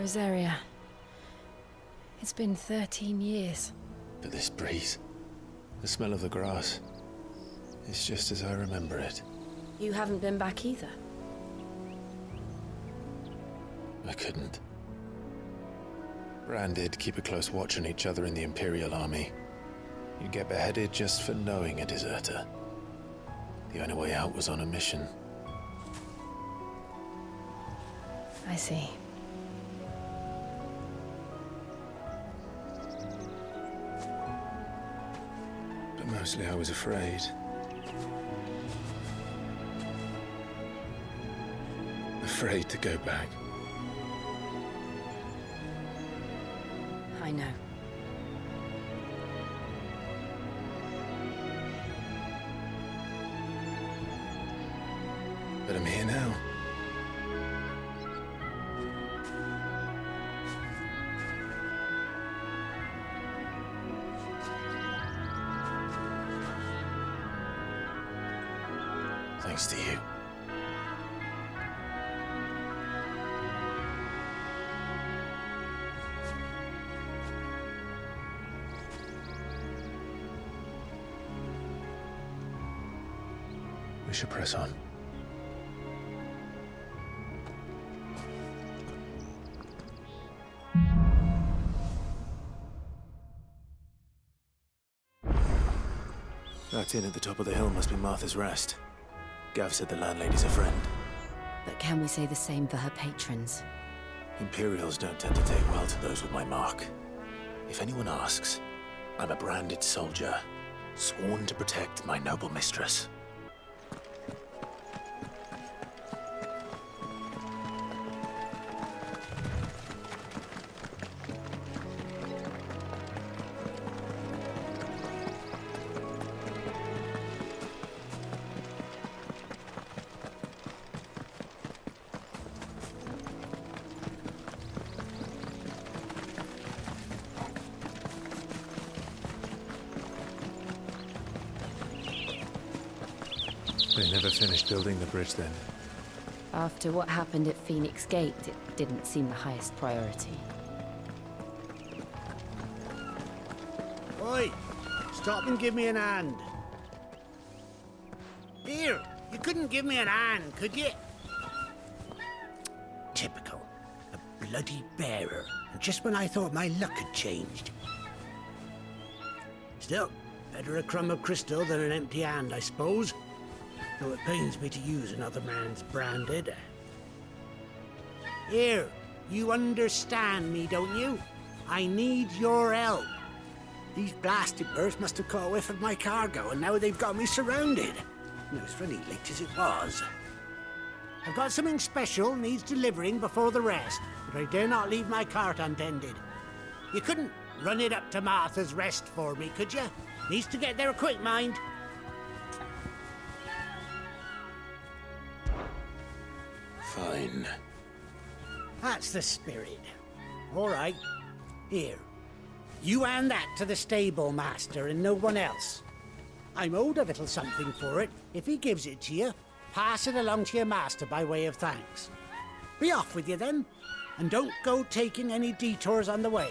Rosaria. It's been 13 years. But this breeze, the smell of the grass, it's just as I remember it. You haven't been back either? I couldn't. Bran did keep a close watch on each other in the Imperial Army. You'd get beheaded just for knowing a deserter. The only way out was on a mission. I see. But mostly I was afraid. Afraid to go back. I know. But I'm here now. Thanks to you. We should press on. That inn at the top of the hill must be Martha's Rest. Gav said the landlady's a friend. But can we say the same for her patrons? Imperials don't tend to take well to those with my mark. If anyone asks, I'm a branded soldier, sworn to protect my noble mistress. They never finished building the bridge then. After what happened at Phoenix Gate, it didn't seem the highest priority. Oi! Stop and give me an hand. Here, you couldn't give me an hand, could you? Typical. A bloody bearer. Just when I thought my luck had changed. Still, better a crumb of crystal than an empty hand, I suppose. Though it pains me to use another man's branded. Here, you understand me, don't you? I need your help. These blasted birds must have caught a whiff of my cargo, and now they've got me surrounded. No, it's really late as it was. I've got something special needs delivering before the rest, but I dare not leave my cart untended. You couldn't run it up to Martha's Rest for me, could you? Needs to get there quick, mind. Fine. That's the spirit. All right. Here. You hand that to the stable master and no one else. I'm owed a little something for it. If he gives it to you, pass it along to your master by way of thanks. Be off with you then, and don't go taking any detours on the way.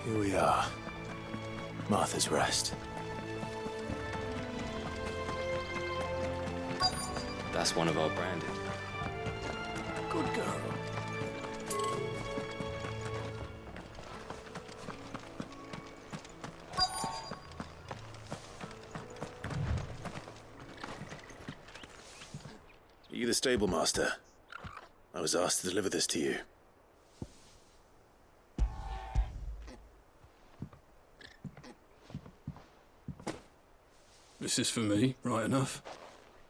Here we are. Martha's Rest. That's one of our branded. Good girl. Are you the stable master? I was asked to deliver this to you. This is for me, right enough.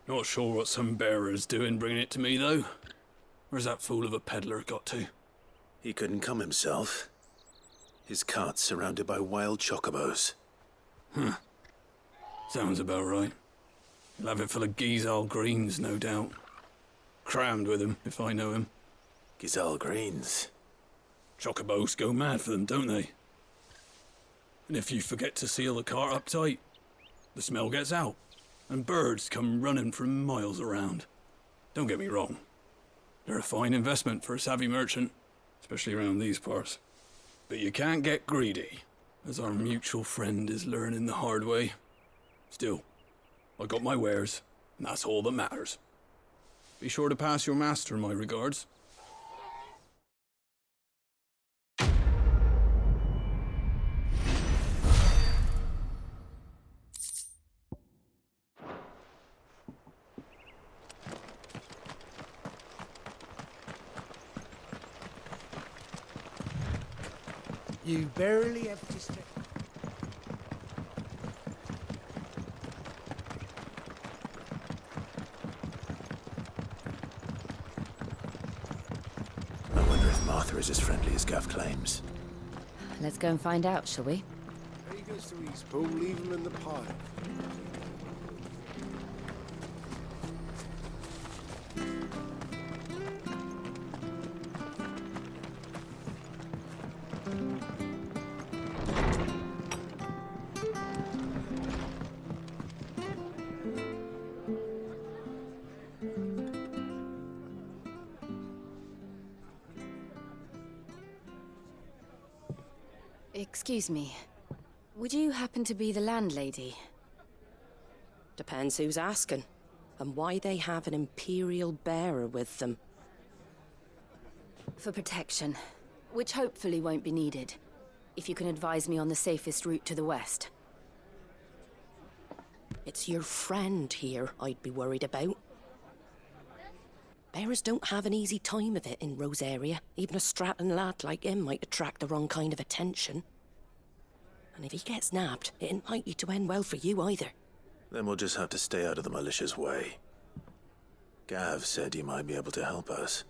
Not sure what some bearer's doing bringing it to me, though. Where's that fool of a peddler got to? He couldn't come himself. His cart's surrounded by wild chocobos. Huh. Sounds about right. He'll have it full of Gizal greens, no doubt. Crammed with him, if I know him. Gizal greens. Chocobos go mad for them, don't they? And if you forget to seal the cart up tight, the smell gets out, and birds come running from miles around. Don't get me wrong. They're a fine investment for a savvy merchant, especially around these parts. But you can't get greedy, as our mutual friend is learning the hard way. Still, I got my wares, and that's all that matters. Be sure to pass your master my regards. You barely have to step. I wonder if Martha is as friendly as Gav claims. Let's go and find out, shall we? He goes to East Pool, leave him in the pile. Excuse me. Would you happen to be the landlady? Depends who's asking, and why they have an Imperial bearer with them. For protection, which hopefully won't be needed. If you can advise me on the safest route to the west. It's your friend here I'd be worried about. Bearers don't have an easy time of it in Rosaria. Even a strapping lad like him might attract the wrong kind of attention. And if he gets nabbed, it ain't likely to end well for you either. Then we'll just have to stay out of the malicious way. Gav said you might be able to help us.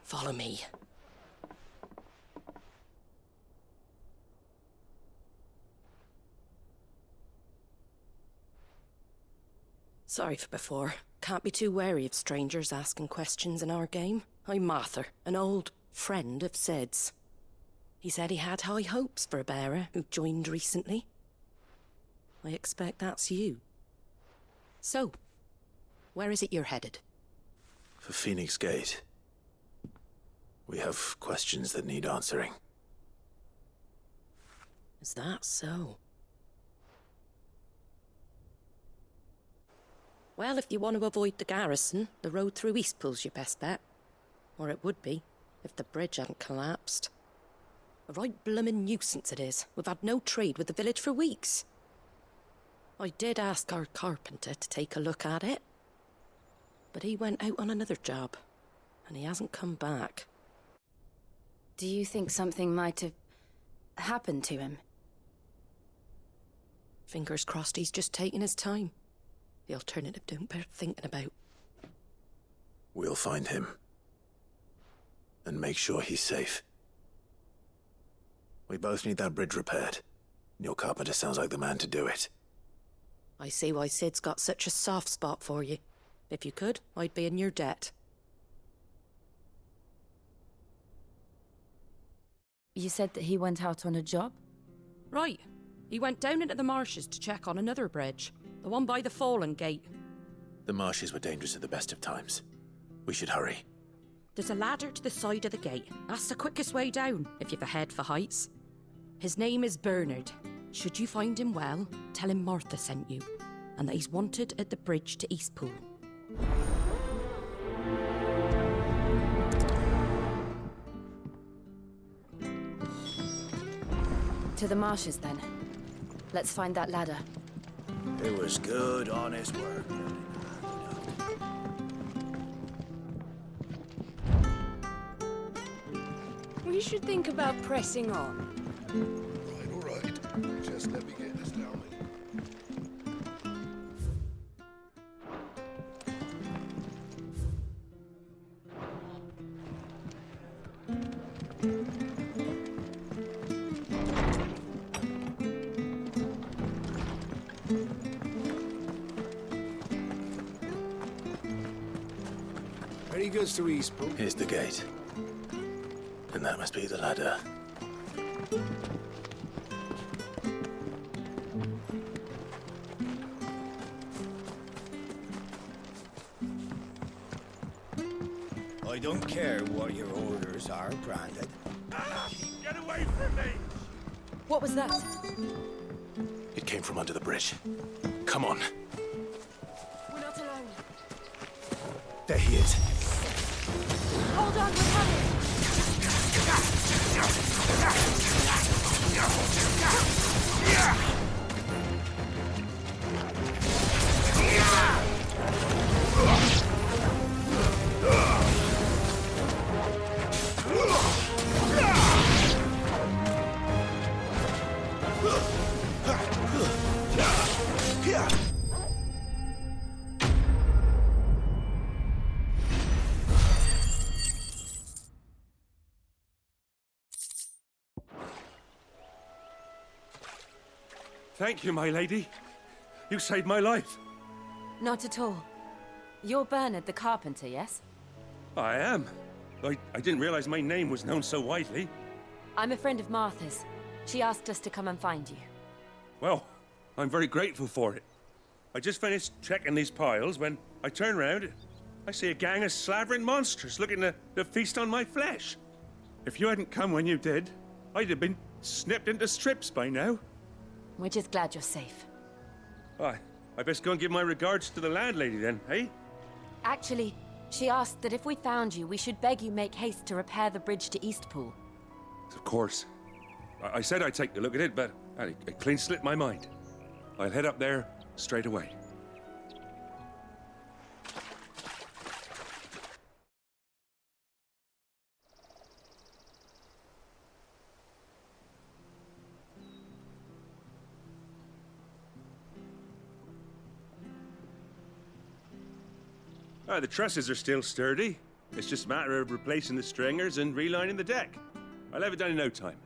Follow me. Sorry for before. Can't be too wary of strangers asking questions in our game. I'm Martha, an old friend of Sid's. He said he had high hopes for a bearer who joined recently. I expect that's you. So, where is it you're headed? For Phoenix Gate. We have questions that need answering. Is that so? Well, if you want to avoid the garrison, the road through Eastpool's your best bet. Or it would be, if the bridge hadn't collapsed. A right bloomin' nuisance it is. We've had no trade with the village for weeks. I did ask our carpenter to take a look at it. But he went out on another job, and he hasn't come back. Do you think something might have happened to him? Fingers crossed he's just taking his time. The alternative don't bear thinking about. We'll find him. And make sure he's safe. We both need that bridge repaired. Your carpenter sounds like the man to do it. I see why Sid's got such a soft spot for you. If you could, I'd be in your debt. You said that he went out on a job? Right. He went down into the marshes to check on another bridge. The one by the Fallen Gate. The marshes were dangerous at the best of times. We should hurry. There's a ladder to the side of the gate. That's the quickest way down, if you've a head for heights. His name is Bernard. Should you find him well, tell him Martha sent you, and that he's wanted at the bridge to Eastpool. To the marshes, then. Let's find that ladder. It was good, honest work. We should think about pressing on. All right. Just let me get this down. Ready goes to Eastpool. Here's the gate. And that must be the ladder. I don't care what your orders are, Brandon. Get away from me! What was that? It came from under the bridge. Come on. We're not alone. There he is. Hold on, we're coming! Thank you, my lady. You saved my life. Not at all. You're Bernard the carpenter, yes? I am. I didn't realize my name was known so widely. I'm a friend of Martha's. She asked us to come and find you. Well, I'm very grateful for it. I just finished checking these piles when I turn around. I see a gang of slavering monsters looking to feast on my flesh. If you hadn't come when you did, I'd have been snipped into strips by now. We're just glad you're safe. I best go and give my regards to the landlady then, eh? Actually, she asked that if we found you, we should beg you make haste to repair the bridge to Eastpool. Of course. I said I'd take a look at it, but it clean slipped my mind. I'll head up there straight away. The trusses are still sturdy. It's just a matter of replacing the stringers and relining the deck. I'll have it done in no time.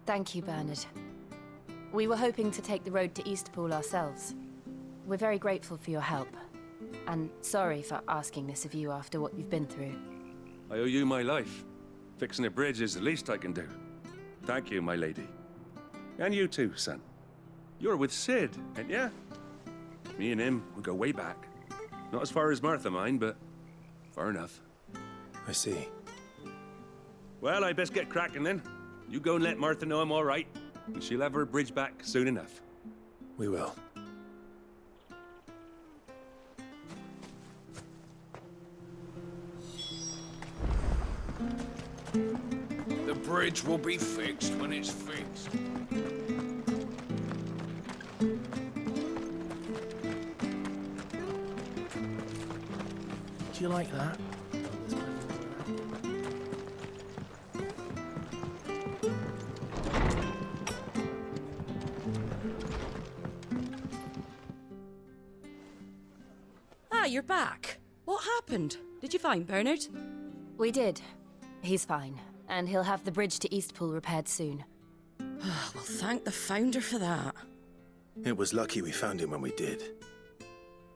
Thank you, Bernard. We were hoping to take the road to Eastpool ourselves. We're very grateful for your help. And sorry for asking this of you after what you've been through. I owe you my life. Fixing a bridge is the least I can do. Thank you, my lady. And you too, son. You're with Sid, ain't ya? Me and him, we go way back. Not as far as Martha, mind, but far enough. I see. Well, I best get cracking then. You go and let Martha know I'm all right, and she'll have her bridge back soon enough. We will. The bridge will be fixed when it's fixed. Do you like that? Ah, you're back. What happened? Did you find Bernard? We did. He's fine, and he'll have the bridge to Eastpool repaired soon. Well, thank the Founder for that. It was lucky we found him when we did.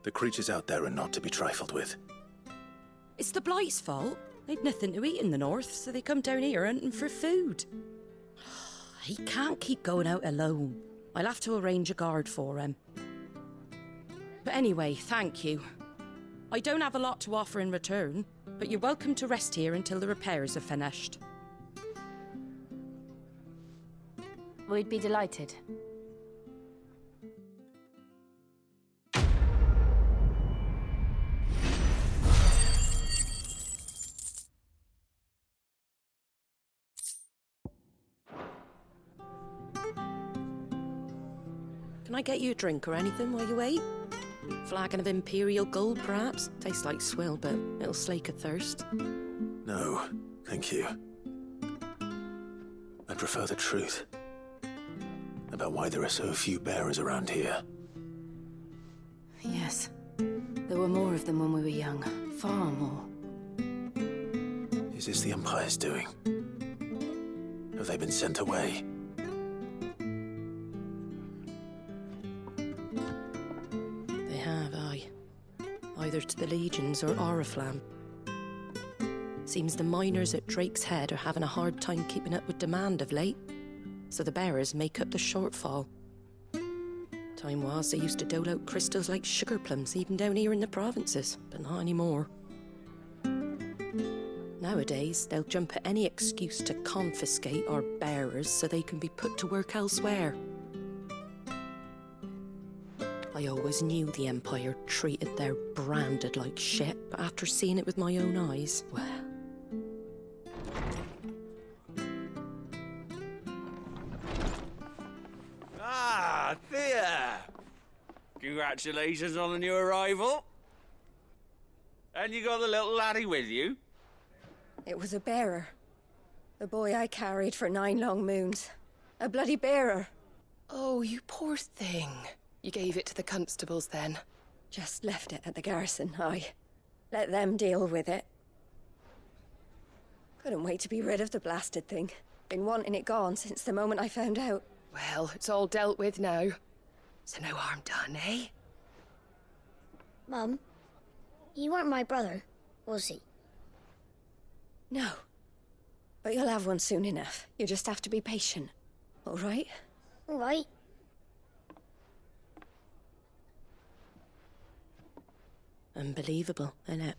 The creatures out there are not to be trifled with. It's the Blight's fault. They'd nothing to eat in the north, so they come down here hunting for food. He can't keep going out alone. I'll have to arrange a guard for him. But anyway, thank you. I don't have a lot to offer in return, but you're welcome to rest here until the repairs are finished. We'd be delighted. Can I get you a drink or anything while you wait? Flagon of Imperial Gold, perhaps? Tastes like swill, but it'll slake a thirst. No, thank you. I prefer the truth. about why there are so few bearers around here? Yes. There were more of them when we were young. Far more. Is this the Empire's doing? Have they been sent away? They have, aye. Either to the Legions or Oriflamme. Seems the miners at Drake's Head are having a hard time keeping up with demand of late, so the bearers make up the shortfall. Time was they used to dole out crystals like sugar plums even down here in the provinces, but not anymore. Nowadays, they'll jump at any excuse to confiscate our bearers so they can be put to work elsewhere. I always knew the Empire treated their branded like shit, but after seeing it with my own eyes, well... Ah, Thea! Congratulations on the new arrival. And you got the little laddie with you? It was a bearer. The boy I carried for 9 long moons. A bloody bearer. Oh, you poor thing. You gave it to the constables then? Just left it at the garrison, aye. Let them deal with it. Couldn't wait to be rid of the blasted thing. Been wanting it gone since the moment I found out. Well, it's all dealt with now. So no harm done, eh? Mum, you weren't my brother, was he? No. But you'll have one soon enough. You just have to be patient. All right? All right. Unbelievable, innit?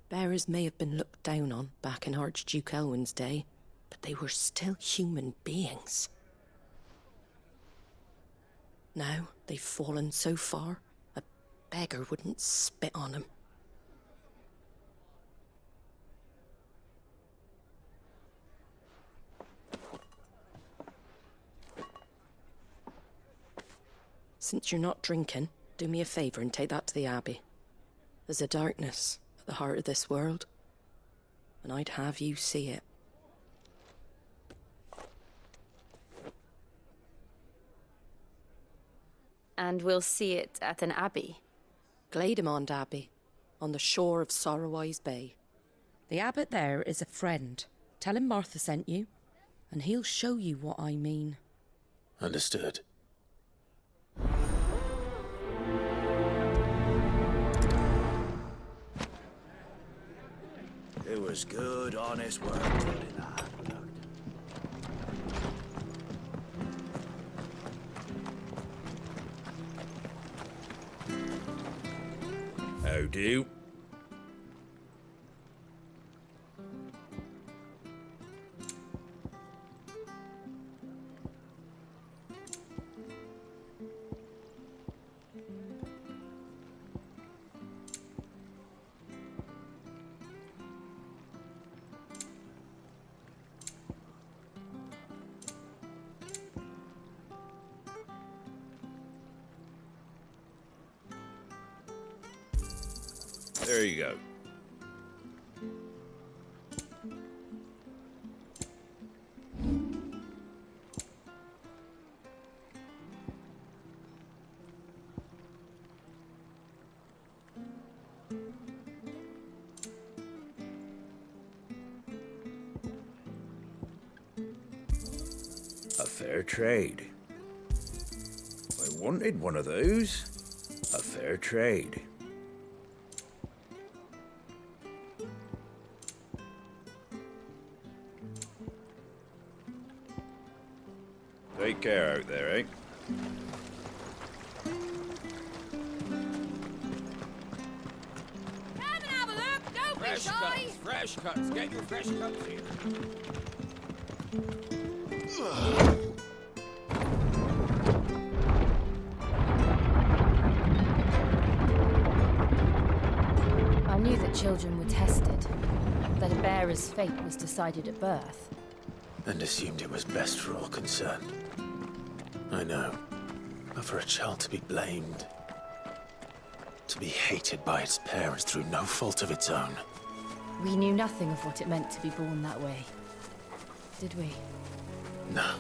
Bearers may have been looked down on back in Archduke Elwin's day, but they were still human beings. Now they've fallen so far, a beggar wouldn't spit on them. Since you're not drinking, do me a favour and take that to the Abbey. There's a darkness at the heart of this world, and I'd have you see it. And we'll see it at an abbey? Glademond Abbey, on the shore of Sorrowise Bay. The abbot there is a friend. Tell him Martha sent you, and he'll show you what I mean. Understood. It was good, honest work building that aqueduct. How do? There you go. A fair trade. I wanted one of those. A fair trade. Take care out there, eh? Come and have a look, don't Fresh cuts, fresh cuts. Get your fresh cuts here. I knew that children were tested, that a bearer's fate was decided at birth. And assumed it was best for all concerned. I know. But for a child to be blamed, to be hated by its parents through no fault of its own. We knew nothing of what it meant to be born that way, did we? No.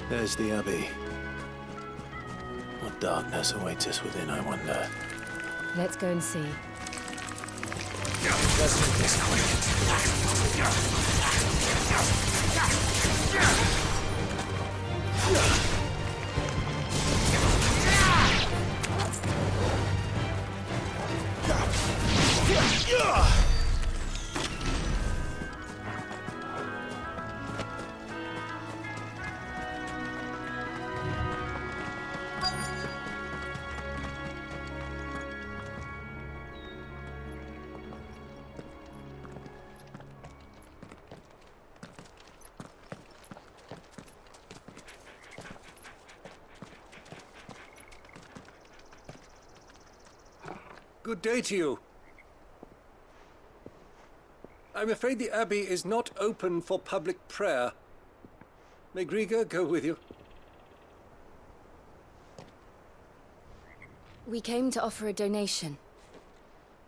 There's the Abbey. What darkness awaits us within, I wonder. Let's go and see. Let's make this quick. Good day to you. I'm afraid the Abbey is not open for public prayer. May Griga go with you? We came to offer a donation.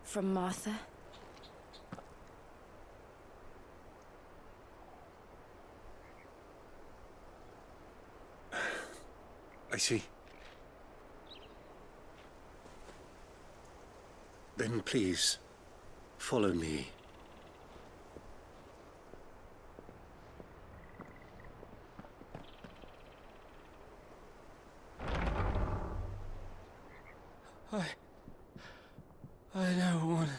From Martha. I see. Then please, follow me. I don't want to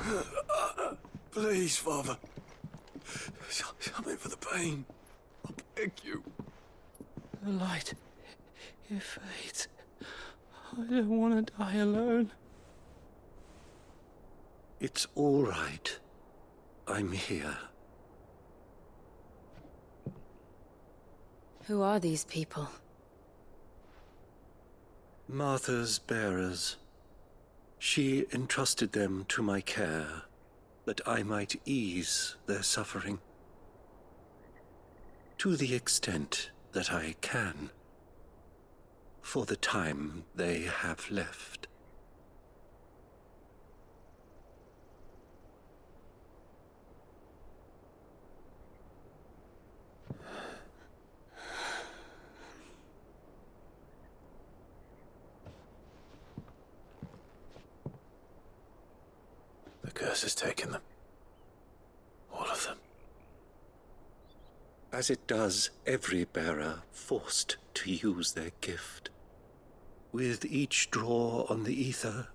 die. Please, Father. Something for the pain. I beg you. The light, it fades. I don't want to die alone. It's all right. I'm here. Who are these people? Martha's bearers. She entrusted them to my care, that I might ease their suffering. To the extent that I can. For the time they have left. The curse has taken them. All of them. As it does every bearer forced to use their gift. With each draw on the ether,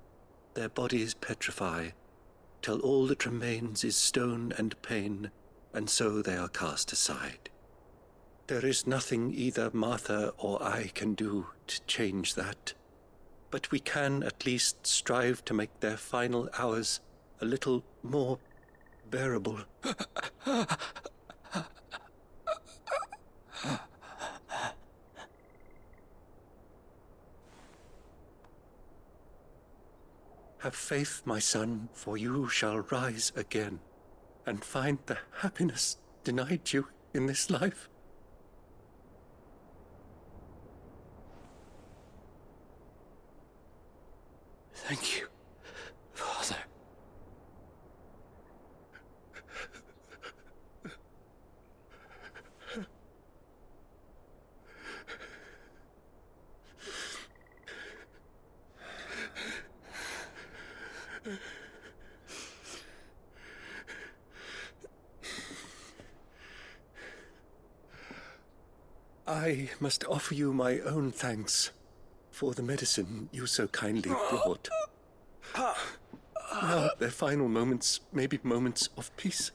their bodies petrify, till all that remains is stone and pain, and so they are cast aside. There is nothing either Martha or I can do to change that, but we can at least strive to make their final hours a little more bearable. Have faith, my son, for you shall rise again and find the happiness denied you in this life. Thank you, Father. I must offer you my own thanks for the medicine you so kindly brought. Now, their final moments may be moments of peace.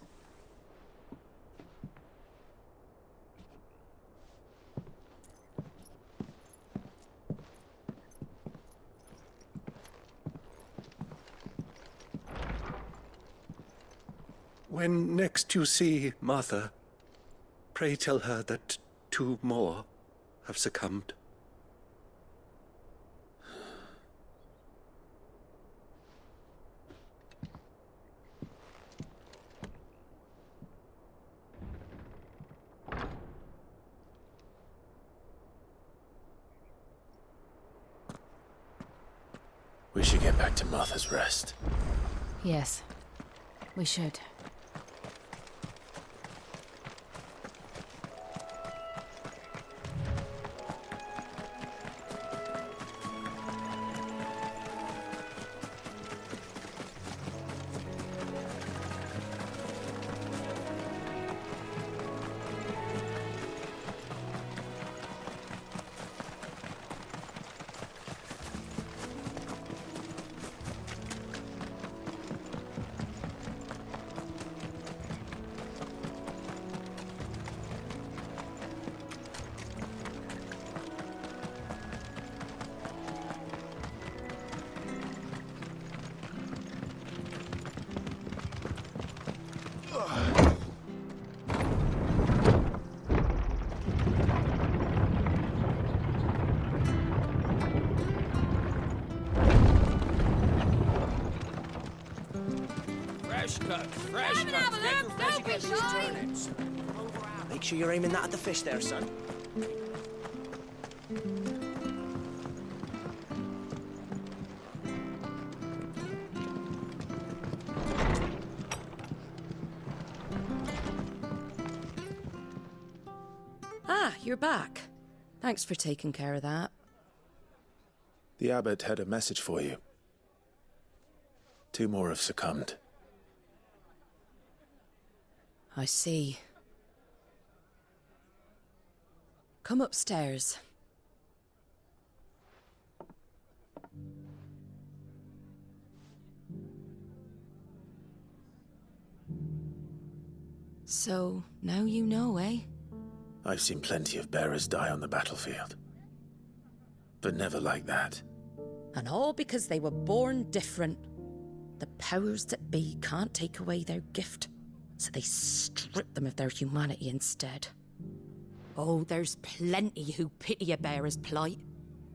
When next you see Martha, pray tell her that 2 more have succumbed. We should get back to Martha's Rest. Yes, we should. Fresh cuts. Get your fresh against these turnips. Make sure you're aiming that at the fish there, son. Ah, you're back. Thanks for taking care of that. The abbot had a message for you. 2 more have succumbed. I see. Come upstairs. So, now you know, eh? I've seen plenty of bearers die on the battlefield. But never like that. And all because they were born different. The powers that be can't take away their gift, so they strip them of their humanity instead. Oh, there's plenty who pity a bearer's plight.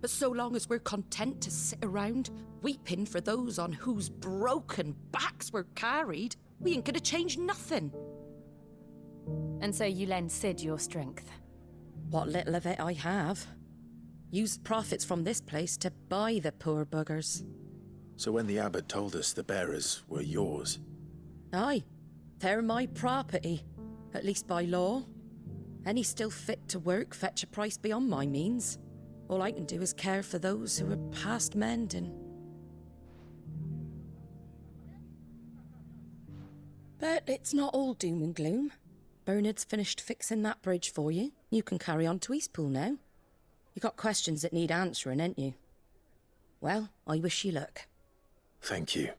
But so long as we're content to sit around, weeping for those on whose broken backs we're carried, we ain't gonna change nothing. And so you lend Sid your strength? What little of it I have. Used profits from this place to buy the poor buggers. So when the abbot told us the bearers were yours... Aye, they're my property, at least by law. Any still fit to work fetch a price beyond my means. All I can do is care for those who are past mending. But it's not all doom and gloom. Bernard's finished fixing that bridge for you. You can carry on to Eastpool now. You got questions that need answering, ain't you? Well, I wish you luck. Thank you,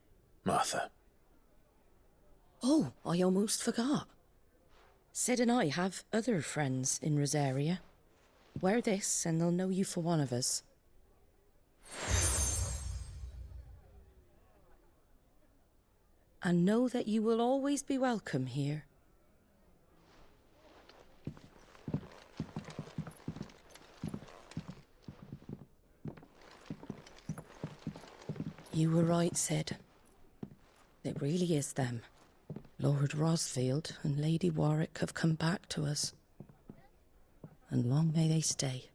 Martha. Oh, I almost forgot. Sid and I have other friends in Rosaria. Wear this and they'll know you for one of us. And know that you will always be welcome here. You were right, Sid. It really is them. Lord Rosfield and Lady Warwick have come back to us. And long may they stay.